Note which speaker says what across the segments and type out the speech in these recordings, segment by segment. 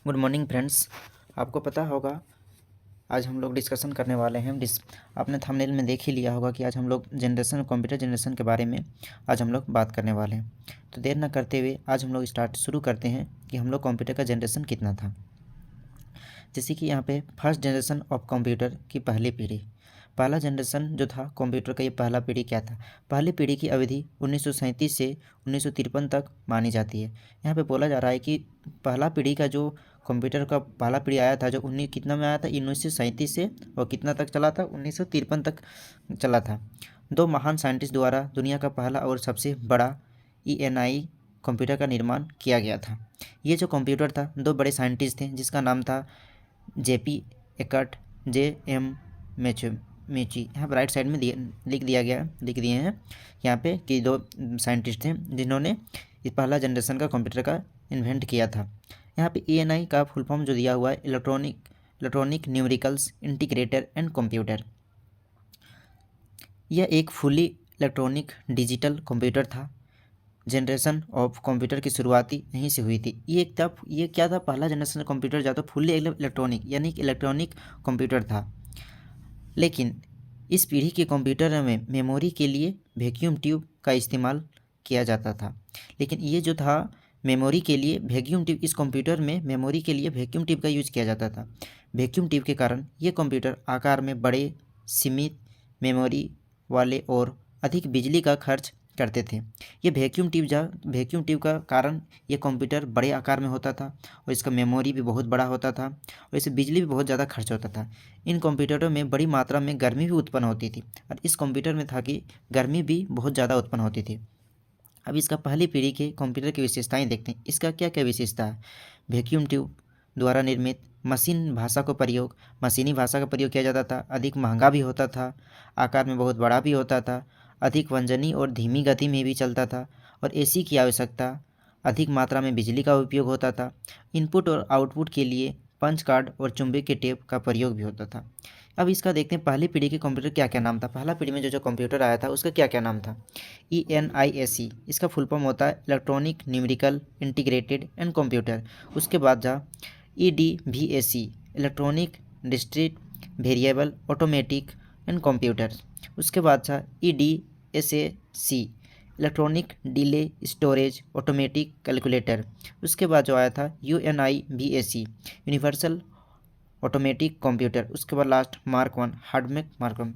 Speaker 1: Good morning friends. आपको पता होगा आज हम लोग डिस्कशन करने वाले हैं। आपने थंबनेल में देख ही लिया होगा कि आज हम लोग कंप्यूटर जनरेशन के बारे में आज हम लोग बात करने वाले हैं। तो देर ना करते हुए आज हम लोग शुरू करते हैं कि हम लोग कंप्यूटर का जनरेशन कितना था। जैसे कि यहाँ पे फर्स्ट जनरेशन ऑफ कंप्यूटर की पहली पीढ़ी, पहला जनरेशन जो था कंप्यूटर का, ये पहला पीढ़ी क्या था। पहली पीढ़ी की अवधि 1937 से 1953 तक मानी जाती है। यहाँ पे बोला जा रहा है कि पहला पीढ़ी का जो कंप्यूटर का पहला पीढ़ी आया था, जो 19 कितना में आया था, 1937 से और कितना तक चला था, 1953 तक चला था। दो महान साइंटिस्ट द्वारा दुनिया का पहला और सबसे बड़ा ENI कंप्यूटर का निर्माण किया गया था। ये जो कंप्यूटर था, दो बड़े साइंटिस्ट थे जिसका नाम था JP एकर्ट, JM मेची। यहाँ पर राइट साइड में लिख दिए हैं यहाँ पे कि दो साइंटिस्ट थे जिन्होंने इस पहला जनरेशन का कंप्यूटर का इन्वेंट किया था। यहाँ पे ENI का फुल फॉर्म जो दिया हुआ है, electronic numericals integrator and computer. यह एक फुली इलेक्ट्रॉनिक डिजिटल कंप्यूटर था। जनरेशन ऑफ कंप्यूटर की शुरुआती यहीं से हुई थी। ये क्या था, पहला जनरेशन कंप्यूटर जो था फुल्ली इलेक्ट्रॉनिक यानी कि इलेक्ट्रॉनिक कंप्यूटर था। लेकिन इस पीढ़ी के कंप्यूटर में मेमोरी के लिए वैक्यूम ट्यूब का इस्तेमाल किया जाता था। लेकिन ये जो था मेमोरी के लिए वैक्यूम ट्यूब, इस कंप्यूटर में मेमोरी के लिए वैक्यूम ट्यूब का यूज़ किया जाता था। वैक्यूम ट्यूब के कारण ये कंप्यूटर आकार में बड़े, सीमित मेमोरी वाले और अधिक बिजली का खर्च करते थे। ये वैक्यूम ट्यूब का कारण ये कंप्यूटर बड़े आकार में होता था और इसका मेमोरी भी बहुत बड़ा होता था और इससे बिजली भी बहुत ज़्यादा खर्च होता था। इन कंप्यूटरों में बड़ी मात्रा में गर्मी भी उत्पन्न होती थी और इस कंप्यूटर में था कि गर्मी भी बहुत ज़्यादा उत्पन्न होती थी। अब इसका पहली पीढ़ी के कंप्यूटर की विशेषताएं देखते हैं। इसका क्या क्या विशेषता है। वैक्यूम ट्यूब द्वारा निर्मित मशीनी भाषा का प्रयोग किया जाता था। अधिक महंगा भी होता था, आकार में बहुत बड़ा भी होता था, अधिक वंजनी और धीमी गति में भी चलता था और AC की आवश्यकता, अधिक मात्रा में बिजली का उपयोग होता था। इनपुट और आउटपुट के लिए पंच कार्ड और चुंबकीय टेप का प्रयोग भी होता था। अब इसका देखते हैं पहली पीढ़ी के कंप्यूटर क्या क्या नाम था। पहला पीढ़ी में जो कंप्यूटर आया था उसका क्या क्या नाम था। ENIAC, इसका फुल फॉर्म होता है electronic numerical integrated and computer. उसके बाद जा EDVAC, electronic discrete variable automatic and computer. उसके बाद था EDSAC, electronic delay storage automatic calculator. उसके बाद जो आया था UNIVAC, यूनिवर्सल ऑटोमेटिक कंप्यूटर। उसके बाद लास्ट मार्क 1, हार्डमैक मार्क 1।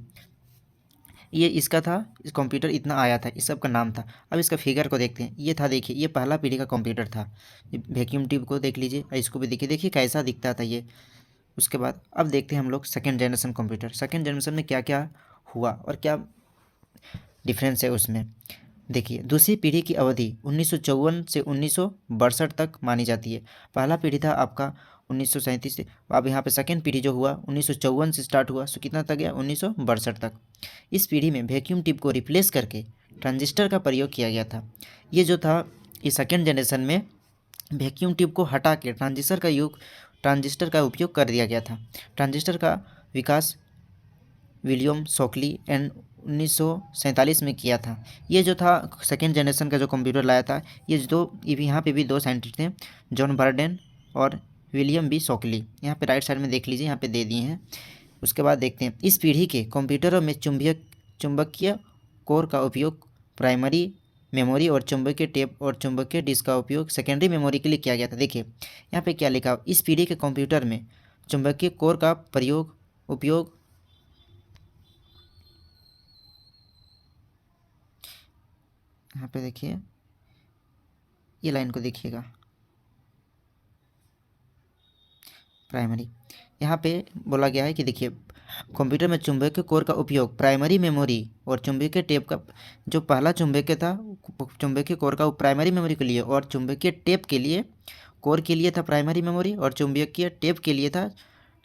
Speaker 1: ये इसका था, इस कंप्यूटर इतना आया था, इस सब का नाम था। अब इसका फिगर को देखते हैं। ये था, देखिए ये पहला पीढ़ी का कंप्यूटर था। वैक्यूम ट्यूब को देख लीजिए और इसको भी देखिए कैसा दिखता था ये। उसके बाद अब देखते हैं हम लोग second generation computer. Second generation में क्या क्या हुआ और क्या डिफरेंस है उसमें। देखिए दूसरी पीढ़ी की अवधि 1954 से 1962 तक मानी जाती है। पहला पीढ़ी था आपका 1937 से। अब यहाँ पे सेकेंड पीढ़ी जो हुआ 1954 से स्टार्ट हुआ, सो कितना तक गया, 1962 तक। इस पीढ़ी में वैक्यूम ट्यूब को रिप्लेस करके ट्रांजिस्टर का प्रयोग किया गया था। ये जो था, इस सेकेंड जनरेशन में वैक्यूम ट्यूब को हटा के ट्रांजिस्टर का उपयोग कर दिया गया था। ट्रांजिस्टर का विकास विलियम शॉकली एंड 1947 में किया था। ये जो था सेकेंड जनरेशन का जो कंप्यूटर लाया था, यहाँ पे भी दो साइंटिस्ट थे, जॉन बर्डेन और विलियम बी शॉकली। यहाँ पे राइट साइड में देख लीजिए, यहाँ पे दे दिए हैं। उसके बाद देखते हैं इस पीढ़ी के कंप्यूटरों में चुंबकीय कोर का उपयोग प्राइमरी मेमोरी और चुंबकीय टेप और चुंबकीय डिस्क का उपयोग सेकेंडरी मेमोरी के लिए किया गया था। देखिए यहाँ पे क्या लिखा, इस पीढ़ी के कंप्यूटर में चुंबकीय कोर का उपयोग यहाँ पे देखिए, ये लाइन को देखिएगा, प्राइमरी। यहाँ पे बोला गया है कि देखिए कंप्यूटर में चुंबकीय कोर का उपयोग प्राइमरी मेमोरी और चुंबकीय टेप का, जो पहला चुंबकीय था चुंबकीय कोर का प्राइमरी मेमोरी के लिए और चुंबकीय टेप के लिए, कोर के लिए था प्राइमरी मेमोरी और चुंबकीय टेप के लिए था,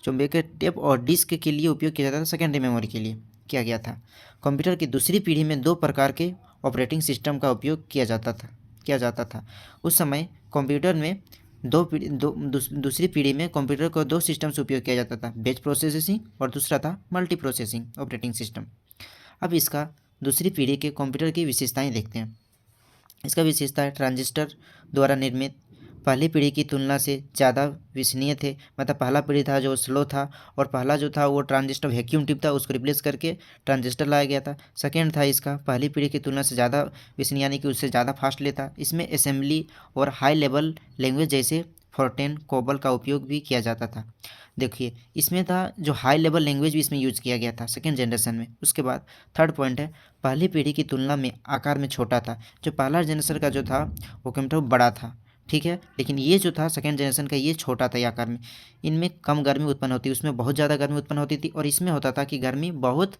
Speaker 1: चुंबकीय टेप और डिस्क के लिए उपयोग किया जाता था, सेकेंडरी मेमोरी के लिए किया गया था। कंप्यूटर की दूसरी पीढ़ी में दो प्रकार के ऑपरेटिंग सिस्टम का उपयोग किया जाता था। उस समय कंप्यूटर में दूसरी पीढ़ी में कंप्यूटर को दो सिस्टम से उपयोग किया जाता था, बैच प्रोसेसिंग और दूसरा था मल्टी प्रोसेसिंग ऑपरेटिंग सिस्टम। अब इसका दूसरी पीढ़ी के कंप्यूटर की विशेषताएं देखते हैं। इसका विशेषता है ट्रांजिस्टर द्वारा निर्मित पहली पीढ़ी की तुलना से ज़्यादा विश्वसनीय थे। मतलब पहला पीढ़ी था जो स्लो था, और पहला जो था वो ट्रांजिस्टर वैक्यूम ट्यूब था, उसको रिप्लेस करके ट्रांजिस्टर लाया गया था। सेकेंड था इसका पहली पीढ़ी की तुलना से ज़्यादा विश्वसनीय, यानी कि उससे ज़्यादा फास्ट लेता। इसमें असेंबली और हाई लेवल लैंग्वेज जैसे फोर्टेन कोबल का उपयोग भी किया जाता था। देखिए इसमें था जो हाई लेवल लैंग्वेज भी इसमें यूज़ किया गया था सेकेंड जनरेशन में। उसके बाद थर्ड पॉइंट है, पहली पीढ़ी की तुलना में आकार में छोटा था। जो पहला जनरेशन का जो था वो कंप्यूटर बड़ा था, ठीक है, लेकिन ये जो था सेकेंड जनरेशन का ये छोटा था आकार में। इनमें कम गर्मी उत्पन्न होती, उसमें बहुत ज़्यादा गर्मी उत्पन्न होती थी, और इसमें होता था कि गर्मी बहुत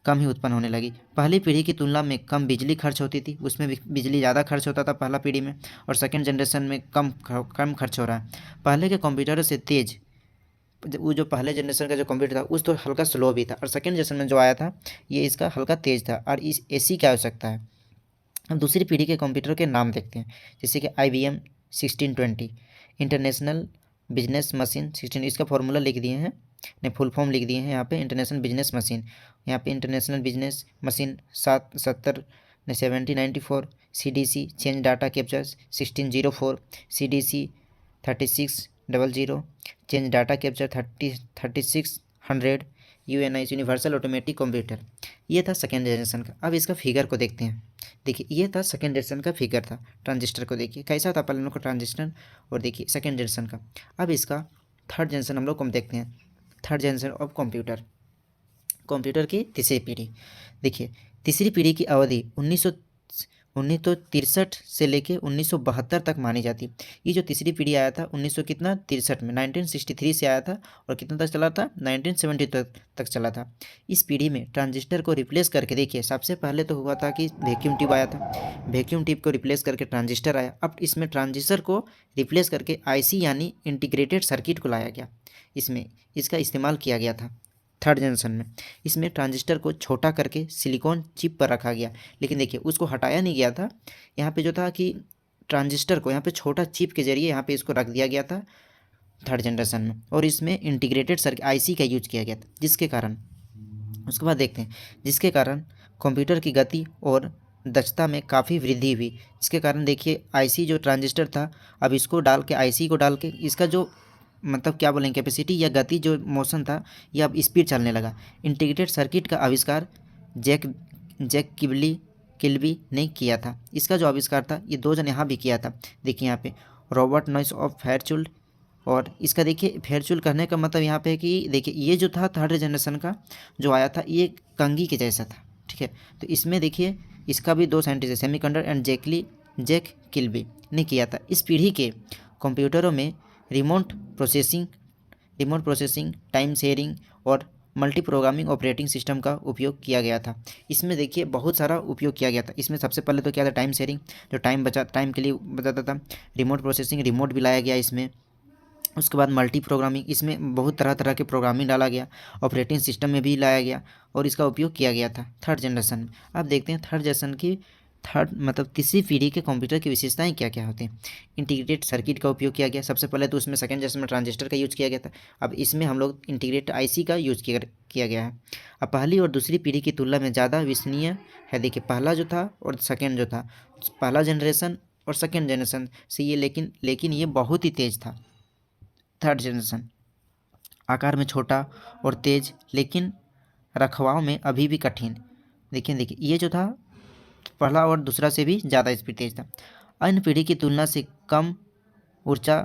Speaker 1: कम ही उत्पन्न होने लगी। पहली पीढ़ी की तुलना में कम बिजली खर्च होती थी, उसमें बिजली ज़्यादा खर्च होता था पहला पीढ़ी में, और सेकेंड जनरेशन में कम खर्च हो रहा है। पहले के कंप्यूटर से तेज़, वो जो पहले जनरेशन का जो कंप्यूटर था उस तो हल्का स्लो भी था, और सेकेंड जनरेशन में जो आया था ये इसका हल्का तेज़ था, और इस एसी की आवश्यकता है। हम दूसरी पीढ़ी के कंप्यूटर के नाम देखते हैं, जैसे कि IBM 1620, इंटरनेशनल बिजनेस मशीन 16, इसका फॉर्मूला लिख दिए हैं, ने फुल फॉर्म लिख दिए हैं यहाँ पे, इंटरनेशनल बिजनेस मशीन। यहाँ पे इंटरनेशनल बिजनेस मशीन 770 ने 1794, CDC change data capture 1604, CDC 3600 change data capture 3600, UNI universal automatic computer. ये था सेकेंड जनरेशन का। अब इसका फिगर को देखते हैं। देखिए ये था सेकेंड जनरेशन का फिगर था। ट्रांजिस्टर को देखिए कैसा था पहले का ट्रांजिस्टर, और देखिए सेकेंड जनरेशन का। अब इसका थर्ड जनरेशन हम लोग को देखते हैं, थर्ड जनरेशन ऑफ कंप्यूटर की तीसरी पीढ़ी। देखिए तीसरी पीढ़ी की अवधि 1963 से लेके 1972 तक मानी जाती। ये जो तीसरी पीढ़ी आया था 1963 में, 1963 से आया था, और कितना तक चला था 1970 तक चला था। इस पीढ़ी में ट्रांजिस्टर को रिप्लेस करके, देखिए सबसे पहले तो हुआ था कि वैक्यूम ट्यूब आया था, वैक्यूम ट्यूब को रिप्लेस करके ट्रांजिस्टर आया। अब इसमें ट्रांजिस्टर को रिप्लेस करके IC यानी इंटीग्रेटेड सर्किट को लाया गया, इसमें इसका इस्तेमाल किया गया था थर्ड जनरेशन में। इसमें ट्रांजिस्टर को छोटा करके सिलिकॉन चिप पर रखा गया, लेकिन देखिए उसको हटाया नहीं गया था। यहाँ पे जो था कि ट्रांजिस्टर को यहाँ पे छोटा चिप के जरिए यहाँ पे इसको रख दिया गया था थर्ड जनरेशन में, और इसमें इंटीग्रेटेड सर्किट IC का यूज किया गया था, जिसके कारण, उसके बाद देखते हैं, जिसके कारण कंप्यूटर की गति और दक्षता में काफ़ी वृद्धि हुई। इसके कारण देखिए IC जो ट्रांजिस्टर था, अब इसको डाल के IC को डाल के इसका जो मतलब क्या बोलेंगे कैपेसिटी या गति जो मोशन था ये अब स्पीड चलने लगा। इंटीग्रेटेड सर्किट का आविष्कार जैक किल्बी ने किया था। इसका जो आविष्कार था ये 2 जन यहाँ भी किया था। देखिए यहाँ पे रॉबर्ट नॉइस ऑफ फेयरचूल्ड, और इसका देखिए फेयरचूल्ड कहने का मतलब यहाँ पे कि देखिए ये जो था थर्ड जनरेशन का जो आया था ये कंघी के जैसा था, ठीक है। तो इसमें देखिए इसका भी 2 scientist semiconductor and Jack Kilby ने किया था। इस पीढ़ी के कंप्यूटरों में रिमोट प्रोसेसिंग, टाइम शेयरिंग और मल्टी प्रोग्रामिंग ऑपरेटिंग सिस्टम का उपयोग किया गया था। इसमें देखिए बहुत सारा उपयोग किया गया था। इसमें सबसे पहले तो क्या था, टाइम शेयरिंग, जो टाइम के लिए बताता था। रिमोट प्रोसेसिंग, रिमोट भी लाया गया इसमें। उसके बाद मल्टी प्रोग्रामिंग, इसमें बहुत तरह तरह के प्रोग्रामिंग डाला गया, ऑपरेटिंग सिस्टम में भी लाया गया, और इसका उपयोग किया गया था थर्ड जनरेशन में। अब देखते हैं थर्ड जनरेशन की तीसरी पीढ़ी के कंप्यूटर की विशेषताएं क्या क्या होती हैं। इंटीग्रेटेड सर्किट का उपयोग किया गया। सबसे पहले तो उसमें सेकेंड जनरेशन में ट्रांजिस्टर का यूज़ किया गया था, अब इसमें हम लोग इंटीग्रेटेड IC का यूज़ किया गया है। अब पहली और दूसरी पीढ़ी की तुलना में ज़्यादा विश्वसनीय है। देखिए पहला जो था और सेकेंड जो था, पहला जनरेशन और सेकेंड जनरेशन से ये लेकिन ये बहुत ही तेज़ था। थर्ड जनरेशन आकार में छोटा और तेज़, लेकिन रखवाव में अभी भी कठिन। देखिए ये जो था पहला और दूसरा से भी ज़्यादा स्पीड तेज था। अन्य पीढ़ी की तुलना से कम ऊर्जा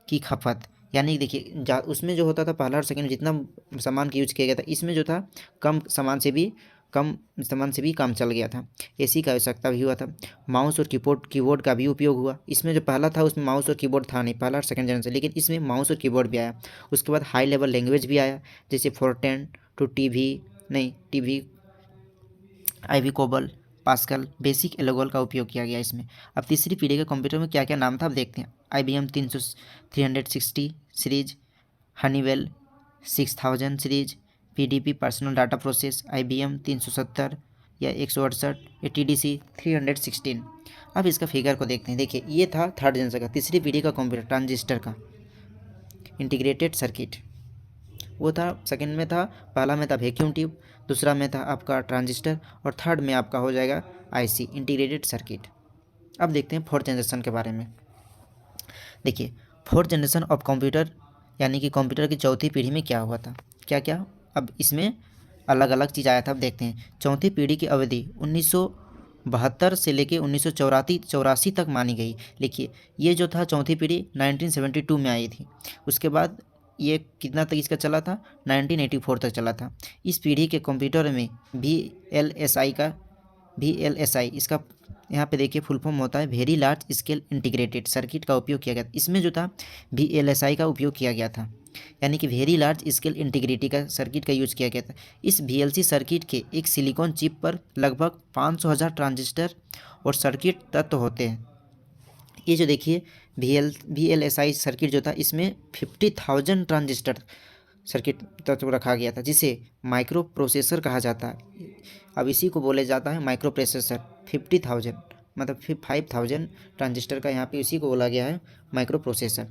Speaker 1: की खपत, यानी देखिए उसमें जो होता था पहला और सेकंड जितना सामान का यूज किया गया था, इसमें जो था कम सामान से भी काम चल गया था। AC का आवश्यकता भी हुआ था। माउस और कीबोर्ड का भी उपयोग हुआ। इसमें जो पहला था उसमें माउस और कीबोर्ड था नहीं, पहला और सेकंड जनरेशन, लेकिन इसमें माउस और कीबोर्ड भी आया। उसके बाद हाई लेवल लैंग्वेज भी आया, जैसे Fortran two TV IB COBOL, Pascal, BASIC ALGOL का उपयोग किया गया इसमें। अब तीसरी पीढ़ी के कंप्यूटर में क्या क्या नाम था अब देखते हैं। IBM 360 series, Honeywell 6000 series, PDP personal data process, IBM 370 या 168, या TDC 316। अब इसका फिगर को देखते हैं। देखिए ये था थर्ड जनरेशन का तीसरी पीढ़ी का कंप्यूटर, ट्रांजिस्टर का इंटीग्रेटेड सर्किट वो था। सेकंड में था, पहला में था वैक्यूम ट्यूब, दूसरा में था आपका ट्रांजिस्टर, और थर्ड में आपका हो जाएगा IC इंटीग्रेटेड सर्किट। अब देखते हैं फोर्थ जनरेशन के बारे में। देखिए, फोर्थ जनरेशन ऑफ कंप्यूटर यानी कि कंप्यूटर की चौथी पीढ़ी में क्या हुआ था, क्या क्या अब इसमें अलग अलग चीज़ आया था। अब देखते हैं। चौथी पीढ़ी की अवधि 1972 से लेके 1984 तक मानी गई। देखिए, ये जो था चौथी पीढ़ी 1972 में आई थी। उसके बाद ये कितना तक इसका चला था, 1984 तक चला था। इस पीढ़ी के कंप्यूटर में VLSI इसका यहाँ पे देखिए फुल फॉर्म होता है very large scale integrated circuit का उपयोग किया गया था। इसमें जो था VLSI का उपयोग किया गया था, यानी कि वेरी लार्ज स्केल इंटीग्रिटी का सर्किट का यूज़ किया गया था। इस VLC सर्किट के एक सिलिकॉन चिप पर लगभग 500,000 ट्रांजिस्टर और सर्किट तत्व होते हैं। ये जो देखिए VLSI सर्किट जो था इसमें 50,000 ट्रांजिस्टर सर्किट तत्व रखा गया था, जिसे माइक्रो प्रोसेसर कहा जाता है। अब इसी को बोले जाता है माइक्रो प्रोसेसर। 50,000 मतलब 5,000 ट्रांजिस्टर का यहाँ पे इसी को बोला गया है माइक्रो प्रोसेसर।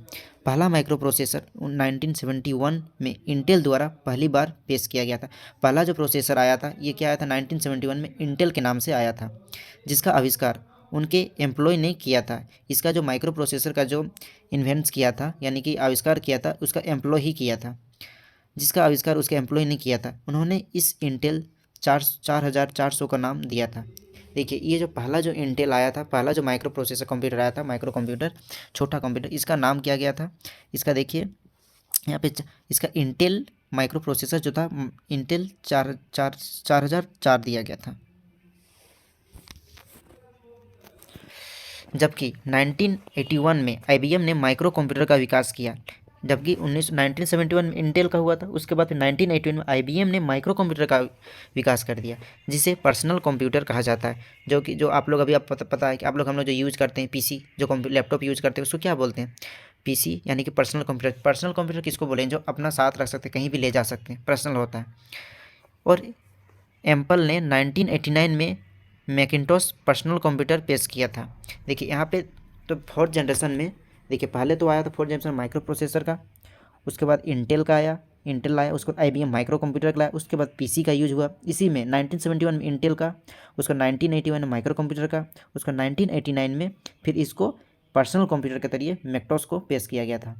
Speaker 1: पहला माइक्रो प्रोसेसर 1971 में इंटेल द्वारा पहली बार पेश किया गया था। पहला जो प्रोसेसर आया था ये क्या आया था, 1971 में इंटेल के नाम से आया था, जिसका आविष्कार उनके एम्प्लॉय ने किया था। इसका जो माइक्रो प्रोसेसर का जो इन्वेंट्स किया था यानी कि आविष्कार किया था उसका एम्प्लॉय ही किया था, जिसका आविष्कार उसके एम्प्लॉय ने किया था। उन्होंने इस इंटेल 4400 का नाम दिया था। देखिए, ये जो पहला जो इंटेल आया था, पहला जो माइक्रो प्रोसेसर कंप्यूटर आया था, माइक्रो कंप्यूटर, छोटा कंप्यूटर, इसका नाम क्या गया था, इसका देखिए यहाँ पे इसका इंटेल माइक्रो प्रोसेसर जो था इंटेल 4004 दिया गया था। जबकि 1981 में IBM ने माइक्रो कंप्यूटर का विकास किया। जबकि 1971 में इंटेल का हुआ था, उसके बाद फिर 1981 में IBM ने माइक्रो कंप्यूटर का विकास कर दिया, जिसे पर्सनल कंप्यूटर कहा जाता है। जो आप लोग अभी आप पता है कि आप लोग हम लोग जो यूज़ करते हैं PC, जो लैपटॉप यूज़ करते हैं उसको क्या बोलते हैं, PC, यानी कि पर्सनल कंप्यूटर। पर्सनल कंप्यूटर किसको बोलें, जो अपना साथ रख सकते हैं, कहीं भी ले जा सकते हैं, पर्सनल होता है। और एप्पल ने 1989 में मैकिन्टॉश पर्सनल कंप्यूटर पेश किया था। देखिए यहाँ पे तो फोर्थ जनरेशन में देखिए पहले तो आया था फोर्थ जनरेशन माइक्रो प्रोसेसर का, उसके बाद इंटेल का आया, इंटेल आया, उसके बाद IBM माइक्रो कंप्यूटर का आया, उसके बाद PC का यूज हुआ। इसी में 1971 में इंटेल का, उसका 1981 में माइक्रो कंप्यूटर का, उसका 1989 में फिर इसको पर्सनल कंप्यूटर के जरिए मैकिन्टॉश को पेश किया गया था।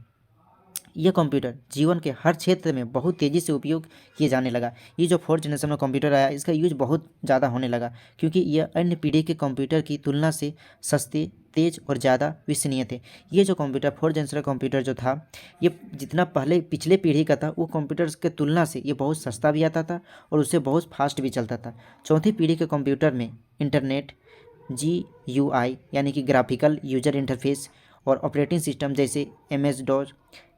Speaker 1: यह कंप्यूटर जीवन के हर क्षेत्र में बहुत तेज़ी से उपयोग किए जाने लगा। ये जो फोर्थ जनरेशन में कंप्यूटर आया इसका यूज बहुत ज़्यादा होने लगा, क्योंकि यह अन्य पीढ़ी के कंप्यूटर की तुलना से सस्ते, तेज़ और ज़्यादा विश्वसनीय थे। ये जो कंप्यूटर फोर्थ जनरेशन कंप्यूटर जो था ये जितना पहले पिछले पीढ़ी का था वो कंप्यूटर के तुलना से ये बहुत सस्ता भी आता था और उससे बहुत फास्ट भी चलता था। चौथी पीढ़ी के कंप्यूटर में इंटरनेट, GUI यानी कि ग्राफिकल यूजर इंटरफेस और ऑपरेटिंग सिस्टम जैसे MS-DOS,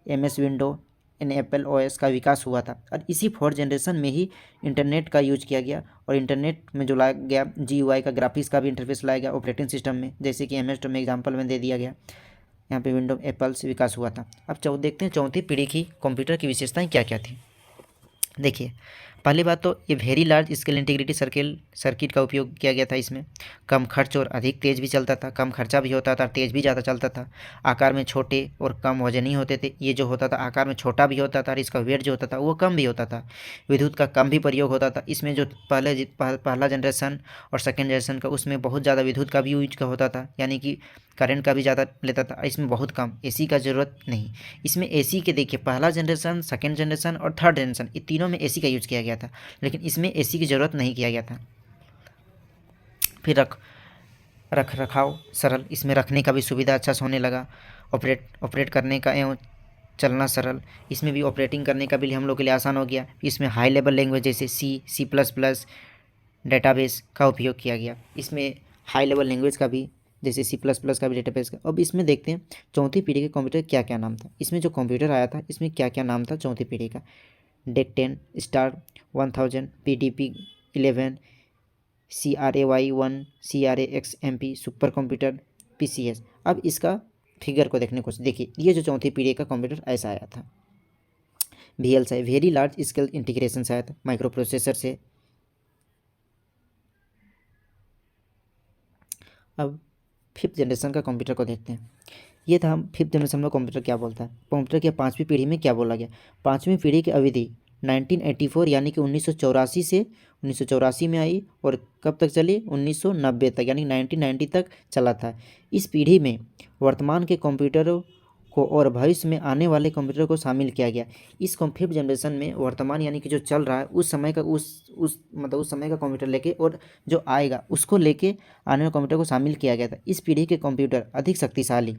Speaker 1: MS window, Apple OS का विकास हुआ था। और इसी फोर्थ जनरेशन में ही इंटरनेट का यूज किया गया और इंटरनेट में जो लाया गया GUI का ग्राफिक्स का भी इंटरफेस लाया गया ऑपरेटिंग सिस्टम में, जैसे कि MS में एग्जांपल में दे दिया गया। यहाँ पे विंडो एप्पल से विकास हुआ था। अब देखते हैं चौथी पीढ़ी की कंप्यूटर की विशेषताएँ क्या क्या थी। देखिए, पहली बात तो ये very large scale integrity circuit का उपयोग किया गया था। इसमें कम खर्च और अधिक तेज़ भी चलता था, कम खर्चा भी होता था, तेज़ भी ज़्यादा चलता था। आकार में छोटे और कम वजनी होते थे। ये जो होता था आकार में छोटा भी होता था और इसका वेट जो होता था वो कम भी होता था। विद्युत का कम भी प्रयोग होता था। इसमें जो पहला जनरेशन और सेकेंड जनरेशन का उसमें बहुत ज़्यादा विद्युत का भी यूज का होता था, यानी कि करंट का भी ज़्यादा लेता था। इसमें बहुत कम, AC का ज़रूरत नहीं। इसमें AC के देखिए पहला जनरेशन, सेकेंड जनरेशन और थर्ड जनरेशन ये तीनों में AC का यूज किया गया था, लेकिन इसमें AC की ज़रूरत नहीं किया गया था। फिर रख रखाव सरल, इसमें रखने का भी सुविधा अच्छा से होने लगा। ऑपरेट करने का एवं चलना सरल, इसमें भी ऑपरेटिंग करने का भी हम लोग के लिए आसान हो गया। इसमें हाई लेवल लैंग्वेज जैसे C++ डेटाबेस का उपयोग किया गया। इसमें हाई लेवल लैंग्वेज का भी जैसे C++ का भी डेटाबेस का। अब इसमें देखते हैं चौथी पीढ़ी के कंप्यूटर क्या क्या नाम था। इसमें जो कंप्यूटर आया था इसमें क्या क्या नाम था चौथी पीढ़ी का। DEC 10, star 1000, PDP-11, CRAY1, CRAXMP, super computer, PCS। अब इसका फिगर को देखने को देखिए, ये जो चौथी पीढ़ी का कंप्यूटर ऐसा आया था। VLSI very large scale integration से आया था माइक्रो प्रोसेसर से। अब फिफ्थ जनरेशन का कंप्यूटर को देखते हैं। ये था हम फिफ्थ जनरेशन में कंप्यूटर क्या बोलता है। कंप्यूटर की पाँचवीं पीढ़ी में क्या बोला गया। पाँचवीं पीढ़ी की अवधि 1984 यानी कि 1984 से 1984 में आई और कब तक चली, 1990 तक, यानी 1990 तक चला था। इस पीढ़ी में वर्तमान के कंप्यूटरों को और भविष्य में आने वाले कंप्यूटर को शामिल किया गया। इस फिफ्थ जनरेशन में वर्तमान यानी कि जो चल रहा है उस समय का उस समय का कंप्यूटर लेके और जो आएगा उसको लेके आने वाले कंप्यूटर को शामिल किया गया था। इस पीढ़ी के कंप्यूटर अधिक शक्तिशाली,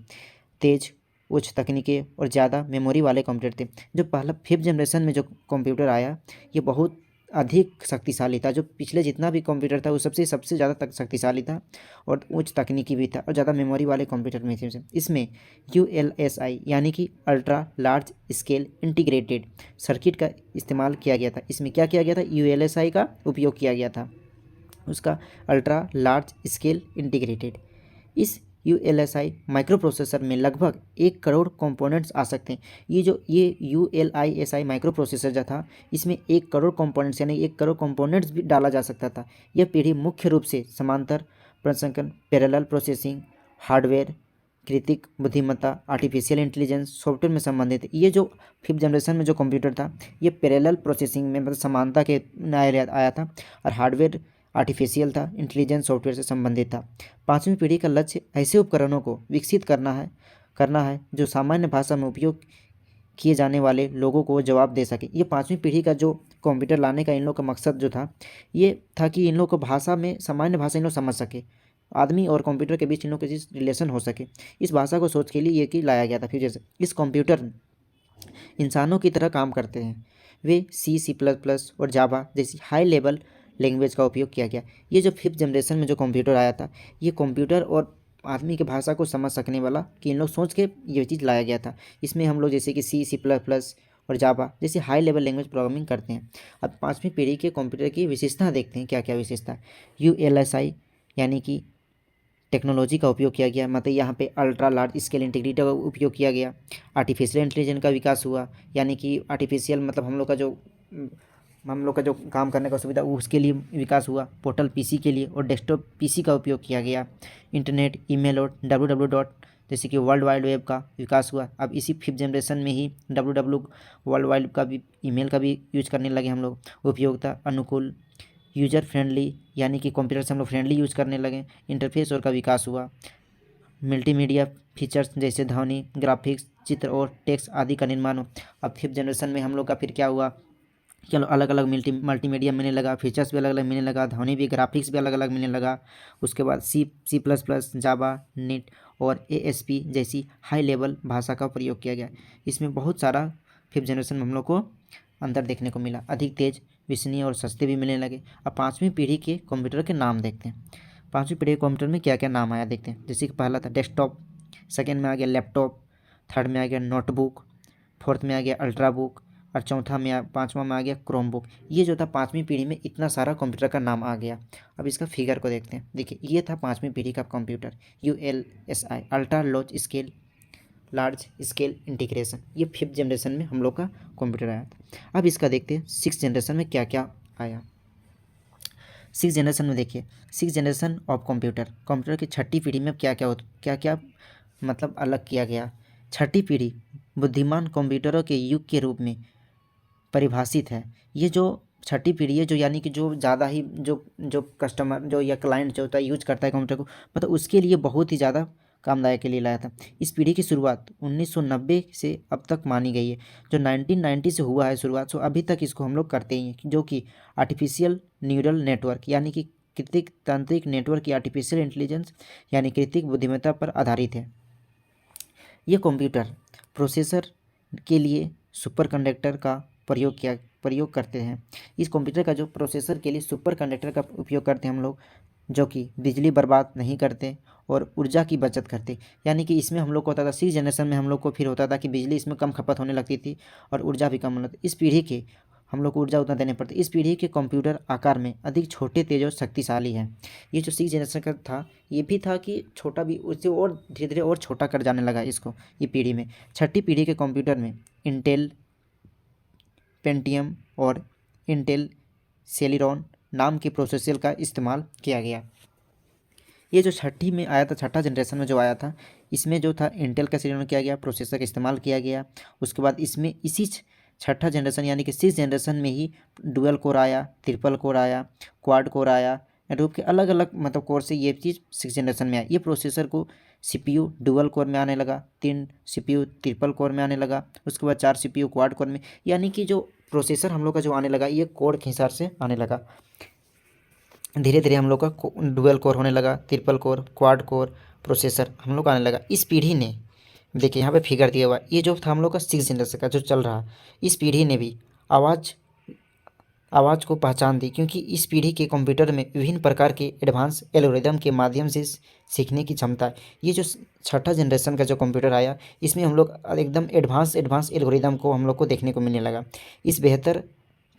Speaker 1: तेज, उच्च तकनीकी और ज़्यादा मेमोरी वाले कंप्यूटर थे। जो पहला फिफ्थ जनरेशन में जो कंप्यूटर आया ये बहुत अधिक शक्तिशाली था। जो पिछले जितना भी कंप्यूटर था वो सबसे ज़्यादा तक शक्तिशाली था और उच्च तकनीकी भी था और ज़्यादा मेमोरी वाले कंप्यूटर में थे। इसमें ULSI यानी कि ultra large scale integrated circuit का इस्तेमाल किया गया था। इसमें क्या किया गया था? ULSI का उपयोग किया गया था, उसका अल्ट्रा लार्ज स्केल इंटीग्रेटेड। इस ULSI माइक्रो प्रोसेसर में लगभग 1 करोड़ कंपोनेंट्स आ सकते हैं। ये ULISI माइक्रो प्रोसेसर जो था इसमें 1 करोड़ कंपोनेंट्स यानी 1 करोड़ कंपोनेंट्स भी डाला जा सकता था। यह पीढ़ी मुख्य रूप से समांतर प्रसंस्करण, पैरेलल प्रोसेसिंग, हार्डवेयर, कृत्रिम बुद्धिमत्ता, आर्टिफिशियल इंटेलिजेंस, सॉफ्टवेयर में संबंधित है। ये जो फिफ्थ जनरेशन में जो कंप्यूटर था ये पैरेलल प्रोसेसिंग में मतलब समानता के आया था और हार्डवेयर आर्टिफिशियल था, इंटेलिजेंस सॉफ्टवेयर से संबंधित था। पाँचवीं पीढ़ी का लक्ष्य ऐसे उपकरणों को विकसित करना है जो सामान्य भाषा में उपयोग किए जाने वाले लोगों को जवाब दे सके। ये पाँचवीं पीढ़ी का जो कंप्यूटर लाने का इन लोगों का मकसद जो था ये था कि इन लोगों को भाषा में सामान्य भाषा इन लोग समझ सके, आदमी और कंप्यूटर के बीच इन लोग के बीच रिलेशन हो सके। इस भाषा को सोच के लिए ये कि लाया गया था। फिर जैसे इस कंप्यूटर इंसानों की तरह काम करते हैं। वे C++ और जावा जैसी हाई लेवल लैंग्वेज का उपयोग किया गया। ये जो फिफ्थ जनरेशन में जो कंप्यूटर आया था ये कंप्यूटर और आदमी की भाषा को समझ सकने वाला कि इन लोग सोच के ये चीज़ लाया गया था। इसमें हम लोग जैसे कि C++ और जावा जैसे हाई लेवल लैंग्वेज प्रोग्रामिंग करते हैं। अब पाँचवीं पीढ़ी के कंप्यूटर की विशेषता देखते हैं, क्या क्या विशेषता। ULSI यानी कि टेक्नोलॉजी का उपयोग किया गया, मतलब यहाँ पे अल्ट्रा लार्ज स्केल इंटीग्रेटेड का उपयोग किया गया। आर्टिफिशियल इंटेलिजेंस का विकास हुआ यानी कि आर्टिफिशियल मतलब हम लोग का जो काम करने का सुविधा उसके लिए विकास हुआ। पोर्टल PC के लिए और डेस्कटॉप PC का उपयोग किया गया। इंटरनेट, ईमेल और www जैसे कि वर्ल्ड वाइड वेब का विकास हुआ। अब इसी फिफ्थ जनरेशन में ही www वर्ल्ड वाइड का भी ईमेल का भी यूज करने लगे हम लोग। उपयोगिता, अनुकूल, यूजर फ्रेंडली यानी कि कंप्यूटर से हम लोग फ्रेंडली यूज करने लगे। इंटरफेस और का विकास हुआ। मल्टीमीडिया फीचर्स जैसे ध्वनि, ग्राफिक्स, चित्र और टेक्स्ट आदि का निर्माण हो। अब फिफ्थ जनरेशन में हम लोग का फिर क्या हुआ, चलो अलग अलग मल्टीमीडिया मिलने लगा, फीचर्स भी अलग अलग मिलने लगा, ध्वनि भी, ग्राफिक्स भी अलग अलग मिलने लगा। उसके बाद C++, जावा, नेट और ASP जैसी हाई लेवल भाषा का प्रयोग किया गया। इसमें बहुत सारा फिफ्थ जनरेशन में हम लोग को अंतर देखने को मिला। अधिक तेज, विश्वसनीय और सस्ते भी मिलने लगे। अब पाँचवीं पीढ़ी के कंप्यूटर के नाम देखते हैं। पाँचवीं पीढ़ी के कंप्यूटर में क्या क्या नाम आया देखते हैं। जैसे कि पहला था डेस्कटॉप, सेकेंड में आ गया लैपटॉप, थर्ड में आ गया नोटबुक, फोर्थ में आ गया अल्ट्रा बुक और पाँचवा में आ गया क्रोम बुक। ये जो था पाँचवीं पीढ़ी में इतना सारा कंप्यूटर का नाम आ गया। अब इसका फिगर को देखते हैं। देखिए ये था पाँचवीं पीढ़ी का computer ULSI ultra large scale integration. ये फिफ्थ जनरेशन में हम लोग का कंप्यूटर आया था। अब इसका देखते हैं सिक्स जनरेशन में क्या क्या आया। सिक्स जनरेशन में देखिए, सिक्स जनरेशन ऑफ कंप्यूटर की छठी पीढ़ी में क्या क्या मतलब अलग किया गया। छठी पीढ़ी बुद्धिमान कंप्यूटरों के युग के रूप में परिभाषित है। ये जो छठी पीढ़ी है जो यानी कि जो ज़्यादा ही जो कस्टमर जो या क्लाइंट जो होता है यूज करता है कंप्यूटर को, मतलब उसके लिए बहुत ही ज़्यादा कामदायक के लिए लाया था। इस पीढ़ी की शुरुआत 1990 से अब तक मानी गई है। जो 1990 से हुआ है शुरुआत, सो अभी तक इसको हम लोग करते ही हैं, जो कि आर्टिफिशियल न्यूरल नेटवर्क यानी कि कृत्रिम तांत्रिक नेटवर्क की आर्टिफिशियल इंटेलिजेंस यानी कृत्रिम बुद्धिमत्ता पर आधारित है। ये कंप्यूटर प्रोसेसर के लिए सुपर कंडक्टर का प्रयोग करते हैं। इस कंप्यूटर का जो प्रोसेसर के लिए सुपर कंडक्टर का उपयोग करते हैं हम लोग, जो कि बिजली बर्बाद नहीं करते और ऊर्जा की बचत करते। यानी कि इसमें हम लोग को होता था, सिक्स जनरेशन में हम लोग को फिर होता था कि बिजली इसमें कम खपत होने लगती थी और ऊर्जा भी कम होने लगती। इस पीढ़ी के हम लोग को ऊर्जा उतना देने पड़ती। इस पीढ़ी के कंप्यूटर आकार में अधिक छोटे, तेज और शक्तिशाली हैं। ये जो सिक्स जनरेशन का था ये भी था कि छोटा भी, उससे और धीरे धीरे और छोटा कर जाने लगा इसको ये पीढ़ी में। छठी पीढ़ी के कंप्यूटर में इंटेल पेंटियम और इंटेल सेलिरॉन नाम के प्रोसेसर का इस्तेमाल किया गया। ये जो छठी में आया था, छठा जनरेशन में जो आया था, इसमें जो था इंटेल का सेलिरॉन किया गया, प्रोसेसर का इस्तेमाल किया गया। उसके बाद इसमें इसी छठा जनरेशन यानी कि सिक्स जनरेशन में ही डुअल कोर आया, ट्रिपल कोर आया, क्वाड कोर आया, रूप के अलग अलग मतलब कोर से ये चीज़ सिक्स जनरेशन में आया। ये प्रोसेसर को CPU डुअल कोर में आने लगा, 3 CPU ट्रिपल कोर में आने लगा, उसके बाद 4 CPU क्वाड कोर में। यानी कि जो प्रोसेसर हम लोग का जो आने लगा ये कोर के हिसाब से आने लगा। धीरे धीरे हम लोग का डुअल कोर होने लगा, triple core, quad core processor हम लोग का आने लगा। इस पीढ़ी ने, देखिए यहाँ पे फिगर दिया हुआ, ये जो था हम लोग का 6 जनरेशन का जो चल रहा, इस पीढ़ी ने भी आवाज़ को पहचान दी, क्योंकि इस पीढ़ी के कंप्यूटर में विभिन्न प्रकार के एडवांस एल्गोरिदम के माध्यम से सीखने की क्षमता है। ये जो छठा जनरेशन का जो कंप्यूटर आया, इसमें हम लोग एकदम एडवांस एल्गोरिदम को हम लोग को देखने को मिलने लगा। इस बेहतर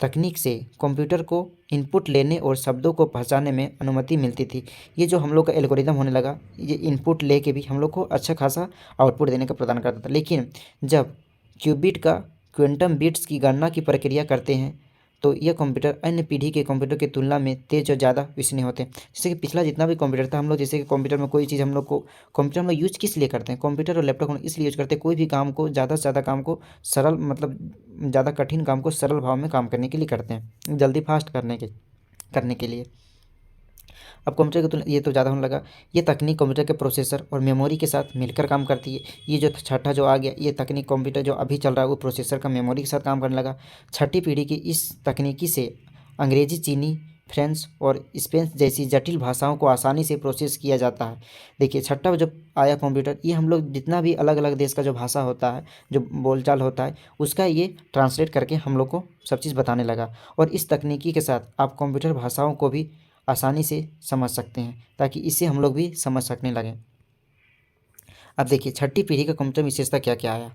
Speaker 1: तकनीक से कंप्यूटर को इनपुट लेने और शब्दों को पहचानने में अनुमति मिलती थी। ये जो हम लोग का एल्गोरिदम होने लगा, ये इनपुट ले के भी हम लोग को अच्छा खासा आउटपुट देने का प्रदान करता था। लेकिन जब क्यूबिट का क्वांटम बिट्स की गणना की प्रक्रिया करते हैं तो यह कंप्यूटर अन्य पीढ़ी के कंप्यूटर की तुलना में तेज़ और ज़्यादा विश्वसनीय होते हैं। जैसे कि पिछला जितना भी कंप्यूटर था, हम लोग जैसे कि कंप्यूटर में कोई चीज़ हम लोग को, कंप्यूटर हम लोग यूज़ किस लिए करते हैं, कंप्यूटर और लैपटॉप हम लोग इसलिए यूज़ करते हैं कोई भी काम को, ज़्यादा से ज़्यादा काम को सरल, मतलब ज़्यादा कठिन काम को सरल भाव में काम करने के लिए करते हैं, जल्दी फास्ट करने के लिए। अब कंप्यूटर की तुलना ये तो ज़्यादा होने लगा। ये तकनीक कंप्यूटर के प्रोसेसर और मेमोरी के साथ मिलकर काम करती है। ये जो छठा जो आ गया, ये तकनीक कंप्यूटर जो अभी चल रहा है वो प्रोसेसर का मेमोरी के साथ काम करने लगा। छठी पीढ़ी की इस तकनीकी से अंग्रेजी, चीनी, फ्रेंच और स्पेनिश जैसी जटिल भाषाओं को आसानी से प्रोसेस किया जाता है। देखिए छठा जब आया कंप्यूटर, ये हम लोग जितना भी अलग अलग देश का जो भाषा होता है, जो बोलचाल होता है, उसका ये ट्रांसलेट करके हम लोग को सब चीज़ बताने लगा। और इस तकनीकी के साथ आप कंप्यूटर भाषाओं को भी आसानी से समझ सकते हैं, ताकि इसे हम लोग भी समझ सकने लगें। अब देखिए छठी पीढ़ी का कंप्यूटर विशेषता क्या क्या आया।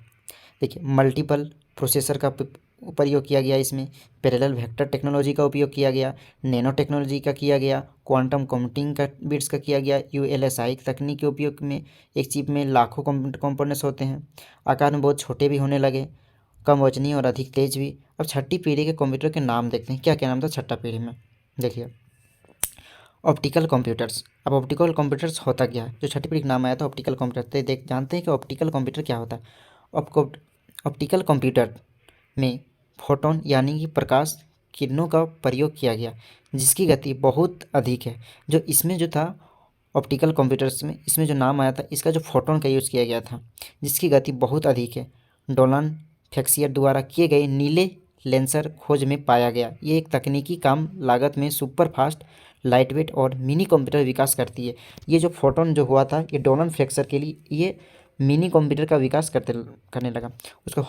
Speaker 1: देखिए मल्टीपल प्रोसेसर का प्रयोग किया गया, इसमें पैरेलल वेक्टर टेक्नोलॉजी का उपयोग किया गया, नैनो टेक्नोलॉजी का किया गया, क्वांटम कंप्यूटिंग का बिट्स का किया गया, ULSI तकनीक के उपयोग में एक चिप में लाखों कंपोनेंट्स होते हैं, आकार में बहुत छोटे भी होने लगे, कम वजनी और अधिक तेज भी। अब छठी पीढ़ी के कंप्यूटर के नाम देखते हैं, क्या क्या नाम था छठा पीढ़ी में। देखिए ऑप्टिकल कंप्यूटर्स। अब ऑप्टिकल कंप्यूटर्स होता क्या है, जो छठी पीढ़ी का नाम आया था ऑप्टिकल कंप्यूटर, तो जानते हैं कि ऑप्टिकल कंप्यूटर क्या होता है। ऑप्टिकल कंप्यूटर में फोटोन यानी कि प्रकाश किरणों का प्रयोग किया गया, जिसकी गति बहुत अधिक है। जो इसमें जो था ऑप्टिकल कंप्यूटर्स में, इसमें जो नाम आया था, इसका जो फोटोन का यूज़ किया गया था, जिसकी गति बहुत अधिक है, डोलन फैक्सियर द्वारा किए गए नीले लेंसर खोज में पाया गया। ये एक तकनीकी कम लागत में सुपर फास्ट, लाइटवेट और मिनी कंप्यूटर विकास करती है। ये जो फोटोन जो हुआ था, ये डोलन फ्लेक्सर के लिए ये मिनी कंप्यूटर का विकास करने लगा। उसका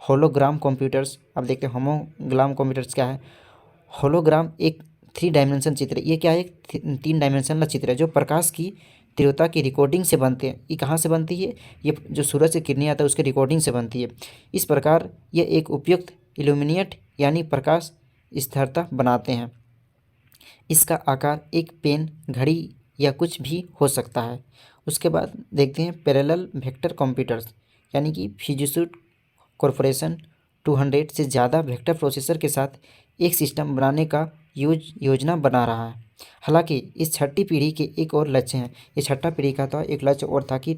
Speaker 1: होलोग्राम कंप्यूटर्स। अब देखते हैं होलोग्राम कंप्यूटर्स क्या है। होलोग्राम एक 3 डायमेंशन चित्र है। ये क्या है, एक 3 डायमेंशनल चित्र है जो प्रकाश की तीव्रता की रिकॉर्डिंग से बनते हैं। ये कहाँ से बनती है, ये जो सूरज से किरणें आता है उसके रिकॉर्डिंग से बनती है। इस प्रकार ये एक उपयुक्त इल्यूमिनेट यानी प्रकाश स्थिरता बनाते हैं। इसका आकार एक पेन, घड़ी या कुछ भी हो सकता है। उसके बाद देखते हैं पैरेलल वेक्टर कंप्यूटर्स, यानी कि फिजिक्स कॉरपोरेशन 200 से ज़्यादा वेक्टर प्रोसेसर के साथ एक सिस्टम बनाने का योजना बना रहा है। हालांकि इस छठी पीढ़ी के एक और लक्ष्य हैं। ये छठा पीढ़ी का था एक लक्ष्य और था कि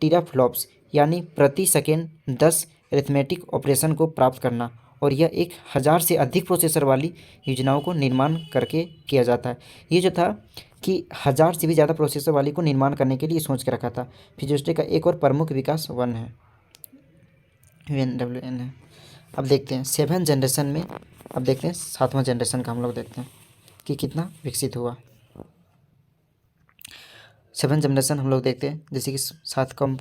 Speaker 1: टीराफ्लॉप्स यानी प्रति सेकेंड 10 अरिथमेटिक ऑपरेशन को प्राप्त करना, और यह 1000 से अधिक प्रोसेसर वाली योजनाओं को निर्माण करके किया जाता है। ये जो था कि 1000 से भी ज़्यादा प्रोसेसर वाली को निर्माण करने के लिए सोच के रखा था। फिजिक्स का एक और प्रमुख विकास वन है, WN है। अब देखते हैं 7 जनरेशन में, अब देखते हैं 7वां जनरेशन का हम लोग देखते हैं कि कितना विकसित हुआ। 7 जनरेशन हम लोग देखते हैं, जैसे कि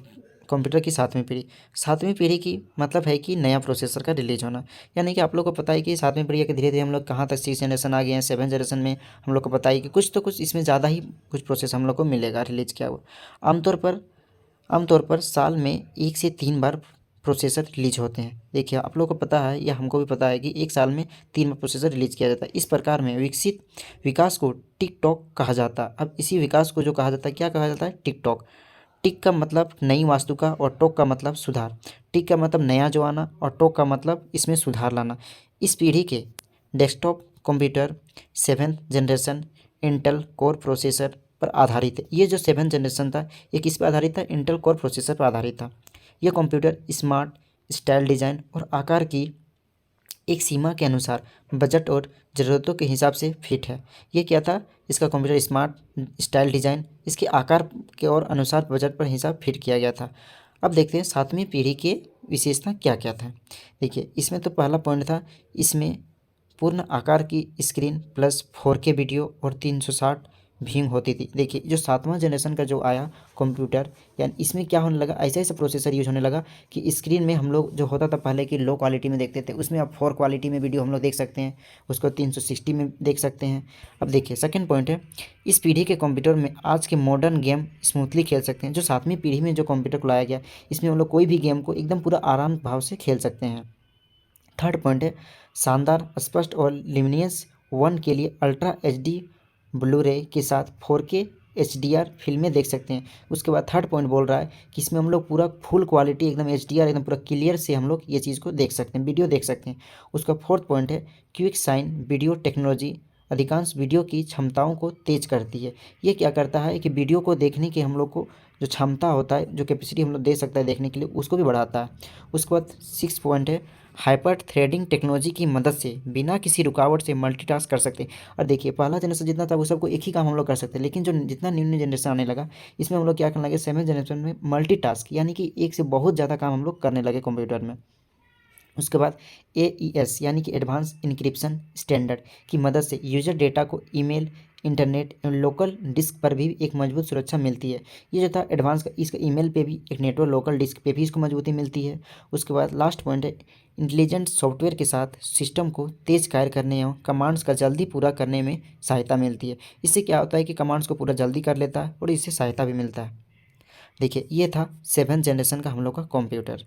Speaker 1: कंप्यूटर की 7वीं पीढ़ी। 7वीं पीढ़ी की मतलब है कि नया प्रोसेसर का रिलीज होना, यानी कि आप लोग को पता है कि 7वीं पीढ़ी के धीरे धीरे हम लोग कहाँ तक 6 जनरेशन आ गए हैं। 7 जनरेशन में हम लोग को पता है कि कुछ तो कुछ इसमें ज़्यादा ही कुछ प्रोसेस हम लोग को मिलेगा रिलीज किया हुआ। आमतौर पर साल में 1 से 3 बार प्रोसेसर रिलीज होते हैं। देखिए आप लोग को पता है या हमको भी पता है कि एक साल में 3 बार प्रोसेसर रिलीज किया जाता है। इस प्रकार में विकास को टिक टॉक कहा जाता है। अब इसी विकास को जो कहा जाता है, क्या कहा जाता है, टिक टॉक। टिक का मतलब नई वास्तु का और टॉक का मतलब सुधार। टिक का मतलब नया जो आना और टॉक का मतलब इसमें सुधार लाना। इस पीढ़ी के desktop computer 7th generation Intel core processor पर आधारित है। ये जो 7th जनरेशन था ये किस पर आधारित था, इंटेल कोर प्रोसेसर पर आधारित था। यह कंप्यूटर स्मार्ट, स्टाइल, डिज़ाइन और आकार की एक सीमा के अनुसार बजट और ज़रूरतों के हिसाब से फिट है। ये क्या था, इसका कंप्यूटर स्मार्ट स्टाइल डिज़ाइन, इसके आकार के और अनुसार बजट पर हिसाब फिट किया गया था। अब देखते हैं 7वीं पीढ़ी के विशेषता क्या क्या था। देखिए इसमें तो पहला पॉइंट था, इसमें पूर्ण आकार की स्क्रीन प्लस 4K वीडियो और 360 व्यूइंग होती थी। देखिए जो 7वां जनरेशन का जो आया कंप्यूटर, यानी इसमें क्या होने लगा, ऐसा ऐसा प्रोसेसर यूज होने लगा कि स्क्रीन में हम लोग जो होता था पहले कि लो क्वालिटी में देखते थे, उसमें अब 4 क्वालिटी में वीडियो हम लोग देख सकते हैं, उसको 360 में देख सकते हैं। अब देखिए सेकंड पॉइंट है, इस पीढ़ी के कंप्यूटर में आज के मॉडर्न गेम स्मूथली खेल सकते हैं। जो 7वीं पीढ़ी में जो कंप्यूटर को लाया गया, इसमें हम लोग कोई भी गेम को एकदम पूरा आराम भाव से खेल सकते हैं। थर्ड पॉइंट है, शानदार स्पष्ट और लिमिनियस 1 के लिए अल्ट्रा एचडी ब्लू रे के साथ 4K HDR फिल्में देख सकते हैं। उसके बाद थर्ड पॉइंट बोल रहा है कि इसमें हम लोग पूरा फुल क्वालिटी एकदम HDR एकदम पूरा क्लियर से हम लोग ये चीज़ को देख सकते हैं, वीडियो देख सकते हैं। उसका फोर्थ पॉइंट है, क्विक साइन वीडियो टेक्नोलॉजी अधिकांश वीडियो की क्षमताओं को तेज करती है। ये क्या करता है कि वीडियो को देखने की हम लोग को जो क्षमता होता है, जो कैपेसिटी हम लोग दे सकता है देखने के लिए, उसको भी बढ़ाता है। उसके बाद सिक्स पॉइंट है, हाइपर थ्रेडिंग टेक्नोलॉजी की मदद से बिना किसी रुकावट से मल्टीटास्क कर सकते हैं। और देखिए पहला जनरेशन जितना था वो सबको एक ही काम हम लोग कर सकते हैं, लेकिन जो जितना न्यू जनरेशन आने लगा, इसमें हम लोग क्या करने लगे, 7th जनरेशन में मल्टीटास्क यानी कि एक से बहुत ज़्यादा काम हम लोग करने लगे कंप्यूटर में। उसके बाद AES यानी कि एडवांस इंक्रिप्शन स्टैंडर्ड की मदद से यूजर डेटा को ईमेल, इंटरनेट एवं लोकल डिस्क पर भी एक मजबूत सुरक्षा मिलती है। ये जो था एडवांस का, इसका ईमेल पे भी, एक नेटवर्क लोकल डिस्क पे भी इसको मजबूती मिलती है। उसके बाद लास्ट पॉइंट है, इंटेलिजेंट सॉफ्टवेयर के साथ सिस्टम को तेज कार्य करने एवं कमांड्स का जल्दी पूरा करने में सहायता मिलती है। इससे क्या होता है कि कमांड्स को पूरा जल्दी कर लेता है और इससे सहायता भी मिलता है। देखिए ये था 7th जनरेशन का हम लोग का कंप्यूटर।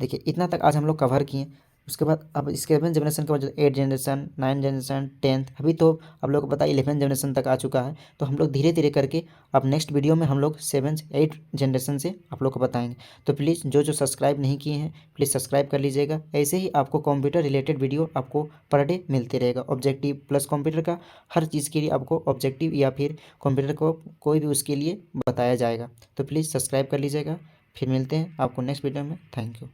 Speaker 1: देखिए इतना तक आज हम लोग कवर किए। उसके बाद अब इसके 7th जनरेशन के बाद 8th generation, 9th generation, 10th, अभी तो आप लोग को पता है 11th जनरेशन तक आ चुका है। तो हम लोग धीरे धीरे करके अब नेक्स्ट वीडियो में हम लोग 7th 8th जनरेशन से आप लोग को बताएंगे। तो प्लीज़ जो जो सब्सक्राइब नहीं किए हैं प्लीज़ सब्सक्राइब कर लीजिएगा। ऐसे ही आपको कंप्यूटर रिलेटेड वीडियो आपको पर डे मिलते रहेगा। ऑब्जेक्टिव प्लस कंप्यूटर का हर चीज़ के लिए आपको ऑब्जेक्टिव या फिर कंप्यूटर को कोई भी उसके लिए बताया जाएगा। तो प्लीज़ सब्सक्राइब कर लीजिएगा। फिर मिलते हैं आपको नेक्स्ट वीडियो में। Thank you.